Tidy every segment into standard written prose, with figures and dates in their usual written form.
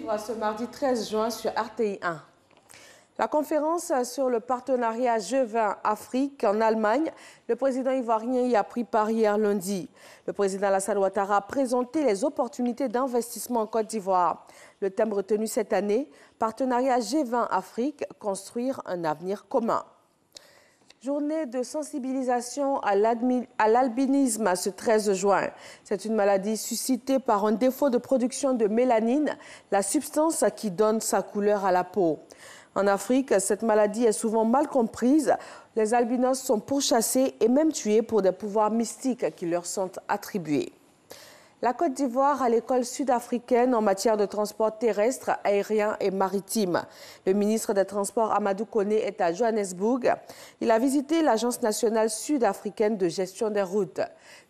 suivre ce mardi 13 juin sur RTI 1. La conférence sur le partenariat G20 Afrique en Allemagne, le président ivoirien y a pris part hier lundi. Le président Alassane Ouattara a présenté les opportunités d'investissement en Côte d'Ivoire. Le thème retenu cette année, partenariat G20 Afrique, construire un avenir commun. Journée de sensibilisation à l'albinisme ce 13 juin. C'est une maladie suscitée par un défaut de production de mélanine, la substance qui donne sa couleur à la peau. En Afrique, cette maladie est souvent mal comprise. Les albinos sont pourchassés et même tués pour des pouvoirs mystiques qui leur sont attribués. La Côte d'Ivoire a l'école sud-africaine en matière de transport terrestre, aérien et maritime. Le ministre des Transports, Amadou Koné, est à Johannesburg. Il a visité l'Agence nationale sud-africaine de gestion des routes.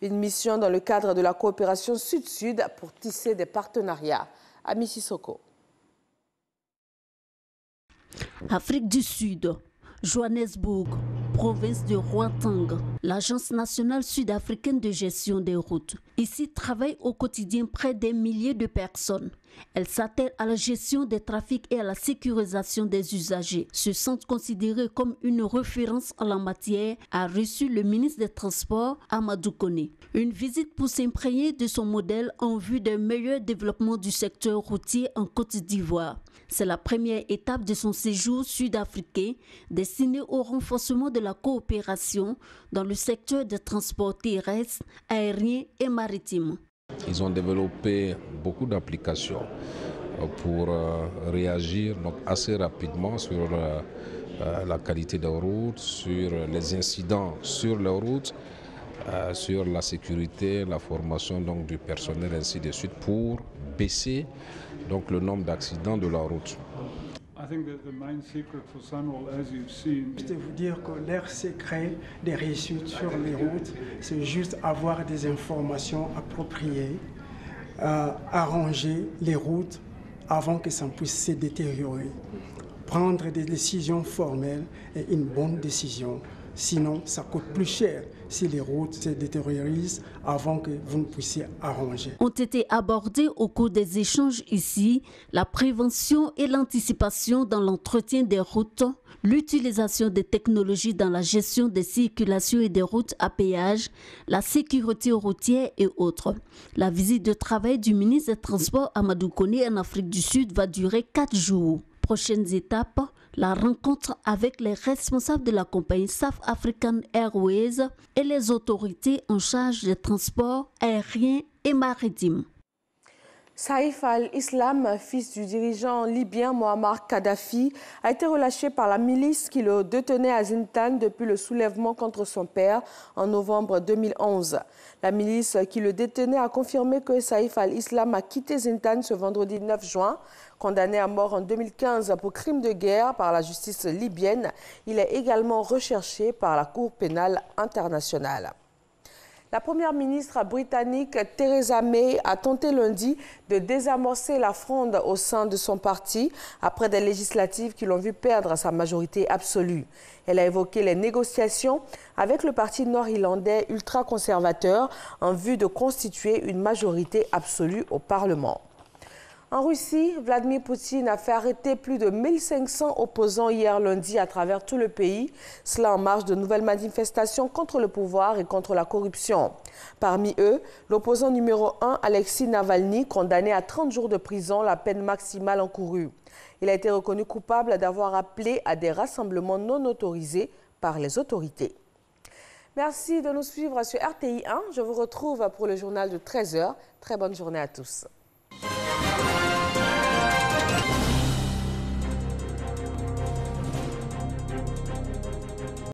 Une mission dans le cadre de la coopération sud-sud pour tisser des partenariats. Ami Sissoko. Afrique du Sud, Johannesburg, province de Gauteng, l'Agence nationale sud-africaine de gestion des routes. Ici travaillent au quotidien près des milliers de personnes. Elle s'attelle à la gestion des trafics et à la sécurisation des usagers. Se sentent considérés comme une référence en la matière, a reçu le ministre des Transports, Amadou Koné. Une visite pour s'imprégner de son modèle en vue d'un meilleur développement du secteur routier en Côte d'Ivoire. C'est la première étape de son séjour sud-africain destiné au renforcement de la coopération dans le secteur des transports terrestres, aériens et maritimes. Ils ont développé beaucoup d'applications pour réagir donc assez rapidement sur la qualité des routes, sur les incidents sur les routes, sur la sécurité, la formation donc, du personnel, ainsi de suite, pour baisser donc, le nombre d'accidents de la route. Je vais vous dire que leur secret des réussites sur les routes, c'est juste avoir des informations appropriées, arranger les routes avant que ça puisse se détériorer. Prendre des décisions formelles et une bonne décision. Sinon, ça coûte plus cher si les routes se détériorisent avant que vous ne puissiez arranger. Ont été abordés au cours des échanges ici la prévention et l'anticipation dans l'entretien des routes, l'utilisation des technologies dans la gestion des circulations et des routes à péage, la sécurité routière et autres. La visite de travail du ministre des Transports Amadou Koné en Afrique du Sud va durer 4 jours. Prochaines étapes, la rencontre avec les responsables de la compagnie South African Airways et les autorités en charge des transports aériens et maritimes. Saïf al-Islam, fils du dirigeant libyen Muammar Kadhafi, a été relâché par la milice qui le détenait à Zintan depuis le soulèvement contre son père en novembre 2011. La milice qui le détenait a confirmé que Saïf al-Islam a quitté Zintan ce vendredi 9 juin. Condamné à mort en 2015 pour crime de guerre par la justice libyenne, il est également recherché par la Cour pénale internationale. La première ministre britannique Theresa May a tenté lundi de désamorcer la fronde au sein de son parti après des législatives qui l'ont vu perdre sa majorité absolue. Elle a évoqué les négociations avec le parti nord-irlandais ultra-conservateur en vue de constituer une majorité absolue au Parlement. En Russie, Vladimir Poutine a fait arrêter plus de 1500 opposants hier lundi à travers tout le pays. Cela en marge de nouvelles manifestations contre le pouvoir et contre la corruption. Parmi eux, l'opposant numéro 1, Alexei Navalny, condamné à 30 jours de prison, la peine maximale encourue. Il a été reconnu coupable d'avoir appelé à des rassemblements non autorisés par les autorités. Merci de nous suivre sur RTI 1. Je vous retrouve pour le journal de 13h. Très bonne journée à tous.